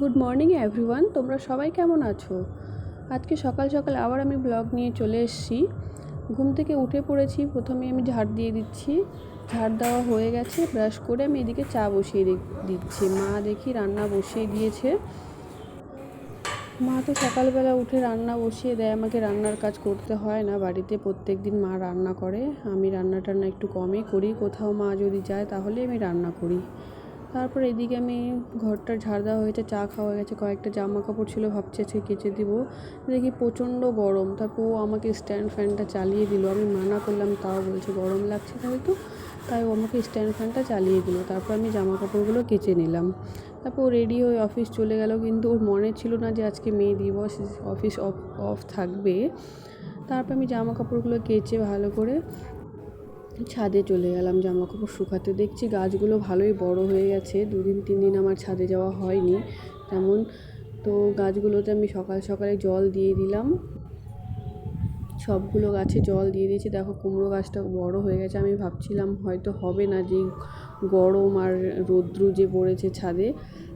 Good morning everyone, তোমরা সবাই কেমন আছো? আজকে সকাল সকাল আবার আমি ব্লগ নিয়ে চলে এসেছি। ঘুম থেকে উঠে পড়েছি, প্রথমে আমি ঝাড় দিয়ে দিচ্ছি। ঝাড় দেওয়া হয়ে গেছে, ব্রাশ করে আমি এদিকে চা বসিয়ে দিচ্ছি। মা দেখি রান্না বসিয়ে দিয়েছে। মা তো সকালবেলা উঠে রান্না বসিয়ে দেয়, আমাকে রান্নার কাজ করতে হয় না। বাড়িতে প্রত্যেক দিন মা রান্না করে, আমি রান্না টান্না একটু কমই করি। কোথাও মা যদি যায় তাহলে আমি রান্না করি। তারপর এদিকে আমি ঘরটার ঝাড় দেওয়া হয়েছে, চা খাওয়া গেছে, কয়েকটা জামা কাপড় ছিল ভাবছি আজকে কেচে দিব। দেখি প্রচণ্ড গরম, তারপর ও আমাকে স্ট্যান্ড ফ্যানটা চালিয়ে দিল। আমি মানা করলাম, তাও বলছে গরম লাগছে হয়তো, তাই ও আমাকে স্ট্যান্ড ফ্যানটা চালিয়ে দিল। তারপর আমি জামা কাপড়গুলো কেচে নিলাম। তারপর ও রেডি হয়ে অফিস চলে গেল, কিন্তু ওর মনে ছিল না যে আজকে মে দিবস, অফিস অফ থাকবে। তারপর আমি জামা কাপড়গুলো কেচে ভালো করে ছাদে চলে গেলাম জামা কাপড় শুকাতে। দেখছি গাছগুলো ভালোই বড় হয়ে গেছে। 2-3 দিন আমার ছাদে যাওয়া হয়নি তেমন। তো গাছগুলোতে আমি সকাল সকালে জল দিয়ে দিলাম, সবগুলো গাছে জল দিয়ে দিয়েছি। দেখো কুমড়ো গাছটা বড় হয়ে গেছে। আমি ভাবছিলাম হয়তো হবে না, যে গরম আর রৌদ্র যে পড়েছে ছাদে।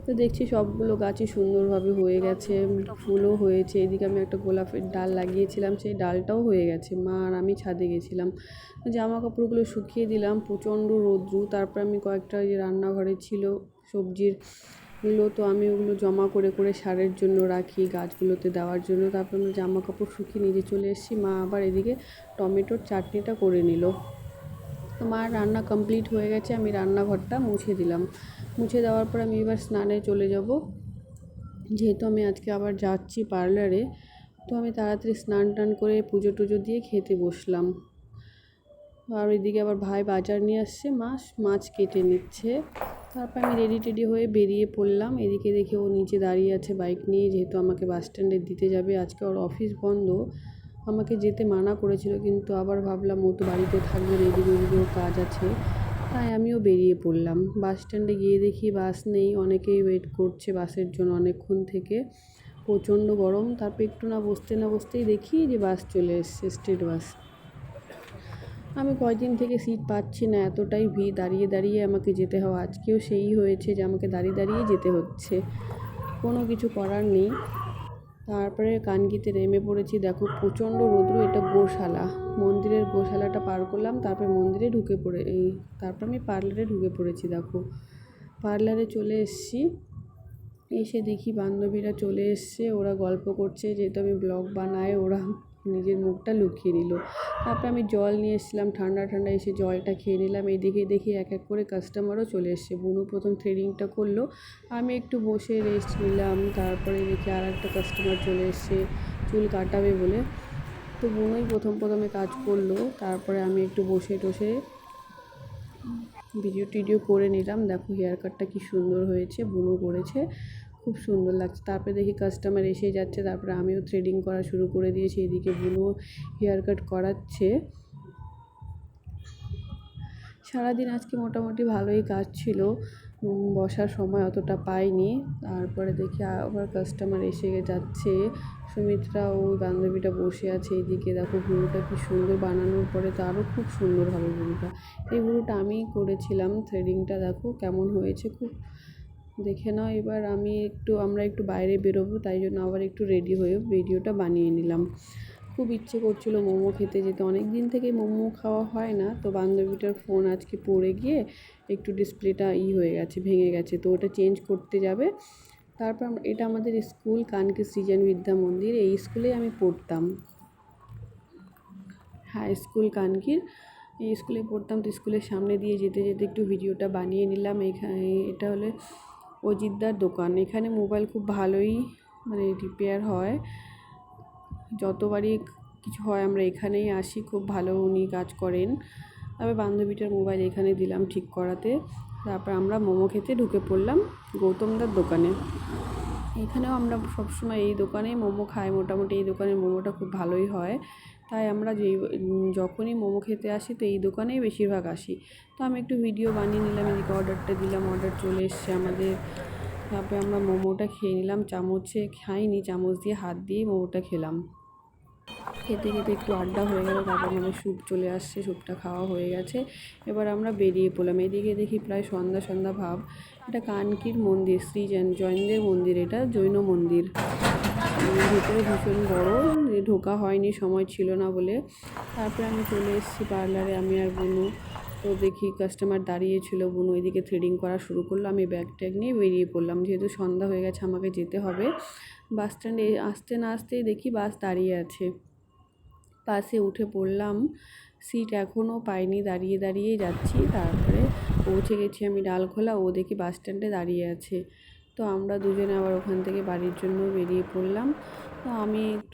তো দেখছি সবগুলো গাছই সুন্দরভাবে হয়ে গেছে, ফুলও হয়েছে। এদিকে আমি একটা গোলাপের ডাল লাগিয়েছিলাম, সেই ডালটাও হয়ে গেছে। মা আর আমি ছাদে গেছিলাম, জামা কাপড়গুলো শুকিয়ে দিলাম, প্রচণ্ড রৌদ্র। তারপর আমি কয়েকটা যে রান্নাঘরে ছিল সবজির গুলো, তো আমি ওগুলো জমা করে করে সারের জন্য রাখি, গাছগুলোতে দেওয়ার জন্য। তারপর আমি জামা কাপড় শুকিয়ে নিজে চলে এসেছি। মা আবার এদিকে টমেটোর চাটনিটা করে নিল। তো মার রান্না কমপ্লিট হয়ে গেছে, আমি রান্নাঘরটা মুছে দিলাম। মুছে দেওয়ার পর আমি এবার স্নানে চলে যাব, যেহেতু আমি আজকে আবার যাচ্ছি পার্লারে। তো আমি তাড়াতাড়ি স্নান টান করে পুজো টুজো দিয়ে খেতে বসলাম। আর এদিকে আবার ভাই বাজার নিয়ে আসছে, মাছ কেটে নিচ্ছে। তারপর আমি রেডি টেডি হয়ে বেরিয়ে পড়লাম। এদিকে দেখে ও নিচে দাঁড়িয়ে আছে বাইক নিয়ে, যেহেতু আমাকে বাস স্ট্যান্ডে দিতে যাবে। আজকে ওর অফিস বন্ধ, আমাকে যেতে মানা করেছিল, কিন্তু আবার ভাবলাম ও তো বাড়িতে থাকবে না, এদিকে ওদিকেও কাজ আছে, তাই আমিও বেরিয়ে পড়লাম। বাস স্ট্যান্ডে গিয়ে দেখি বাস নেই, অনেকেই ওয়েট করছে বাসের জন্য অনেকক্ষণ থেকে, প্রচণ্ড গরম। তারপর একটু না বসতেই দেখি যে বাস চলে এসছে, স্টেট বাস। আমি কয়দিন থেকে সিট পাচ্ছি না, এতটাই ভিড়, দাঁড়িয়ে দাঁড়িয়ে আমাকে যেতে হয়। আজকেও সেই হয়েছে যে আমাকে দাঁড়িয়ে দাঁড়িয়ে যেতে হচ্ছে, কোনো কিছু করার নেই। তারপরে কানকিতে নেমে পড়েছি। দেখো প্রচণ্ড রৌদ্র, এটা গোশালা, মন্দিরের গোশালাটা পার করলাম, তারপরে মন্দিরে তারপর আমি পার্লারে ঢুকে পড়েছি। দেখো পার্লারে চলে এসেছি, এসে দেখি বান্ধবীরা চলে এসছে, ওরা গল্প করছে। যেহেতু আমি ব্লগ বানাই, ওরা নিজের মুখটা লুকিয়ে নিল। তারপর আমি জল নিয়ে এসেছিলাম ঠান্ডা ঠান্ডা, এসে জলটা খেয়ে নিলাম। এইদিকে দেখি এক এক করে কাস্টমারও চলে এসছে। বুনু প্রথম থ্রেডিংটা করলো, আমি একটু বসে রেস্ট নিলাম। তারপরে দেখি আর একটা কাস্টমার চলে এসছে চুল কাটাবে বলে। তো বুনুই প্রথমে কাজ করলো, তারপরে আমি একটু বসে টসে ভিডিও টিডিও করে নিলাম। দেখো হেয়ার কাটটা কি সুন্দর হয়েছে, বুনু করেছে, খুব সুন্দর লাগছে। তারপরে দেখি কাস্টমার এসে যাচ্ছে, তারপরে আমিও থ্রেডিং করা শুরু করে দিয়েছি। এদিকে বুনু হেয়ার কাট করাচ্ছে। সারাদিন আজকে মোটামুটি ভালোই কাজ ছিল, বসার সময় অতটা পাইনি। তারপরে দেখি আবার কাস্টমার এসে যাচ্ছে। সুমিত্রা ওই বান্ধবীটা বসে আছে। এইদিকে দেখো ভুরুটা কি সুন্দর, বানানোর পরে তো আরও খুব সুন্দর হবে ভুরুটা। এই ভুরুটা আমিই করেছিলাম, থ্রেডিংটা দেখো কেমন হয়েছে, খুব দেখে নাও। এবার আমরা একটু বাইরে বেরোবো, তাই জন্য আবার একটু রেডি হয়ে ভিডিওটা বানিয়ে নিলাম। খুব ইচ্ছে করছিল মোমো খেতে যেতে, অনেক দিন থেকে মোমো খাওয়া হয় না। তো বান্ধবীটার ফোন আজকে পড়ে গিয়ে একটু ডিসপ্লেটা হয়ে গেছে, ভেঙে গেছে, তো ওটা চেঞ্জ করতে যাবে। তারপর এটা আমাদের স্কুল, কানকি সৃজন বিদ্যা মন্দির, এই স্কুলেই আমি পড়তাম, হাই স্কুল কানকির, এই স্কুলে পড়তাম। তো স্কুলের সামনে দিয়ে যেতে যেতে একটু ভিডিওটা বানিয়ে নিলাম। এটা হলো অজিতদার দোকান, এখানে মোবাইল খুব ভালোই রিপেয়ার হয়। যতবারই কিছু হয় আমরা এখানেই আসি, খুব ভালো উনি কাজ করেন। তবে বান্ধবীটার মোবাইল এখানে দিলাম ঠিক করাতে। তারপর আমরা মোমো খেতে ঢুকে পড়লাম গৌতমদার দোকানে। এখানেও আমরা সবসময় এই দোকানেই মোমো খাই, মোটামুটি এই দোকানের মোমোটা খুব ভালোই হয়, তাই আমরা যখনই মোমো খেতে আসি তো এই দোকানেই বেশিরভাগ আসি। তো আমি একটু ভিডিও বানিয়ে নিলাম, এদিকে অর্ডারটা দিলাম, অর্ডার চলে এসছে আমাদের। তারপরে আমরা মোমোটা খেয়ে নিলাম, চামচে খাইনি, চামচ দিয়ে হাত দিয়েই মোমোটা খেলাম। খেতে খেতে একটু আড্ডা হয়ে গেল, তারপর আমাদের স্যুপ চলে আসছে, স্যুপটা খাওয়া হয়ে গেছে। এবার আমরা বেরিয়ে পড়লাম। এদিকে দেখি প্রায় সন্ধ্যা সন্ধ্যা ভাব। এটা কানকির মন্দির, শ্রী জৈনদের মন্দির, এটা জৈন মন্দির। ভেতরে ভীষণ বড়, ঢোকা হয়নি, সময় ছিল না বলে। তারপরে আমি চলে এসেছি পার্লারে, আমি আর বুনু। তো দেখি কাস্টমার দাঁড়িয়েছিল, বুনু এদিকে থ্রেডিং করা শুরু করলো, আমি ব্যাগ ট্যাগ নিয়ে বেরিয়ে পড়লাম, যেহেতু সন্ধ্যা হয়ে গেছে আমাকে যেতে হবে। বাস স্ট্যান্ডে আসতে না আসতেই দেখি বাস দাঁড়িয়ে আছে, বাসে উঠে পড়লাম। সিট এখনও পাইনি, দাঁড়িয়ে দাঁড়িয়েই যাচ্ছি। তারপরে পৌঁছে গেছি আমি ডালখোলা, ও দেখি বাস স্ট্যান্ডে দাঁড়িয়ে আছে। তো আমরা দুজনে আবার ওখান থেকে বাড়ির জন্য বেরিয়ে পড়লাম। তো আমি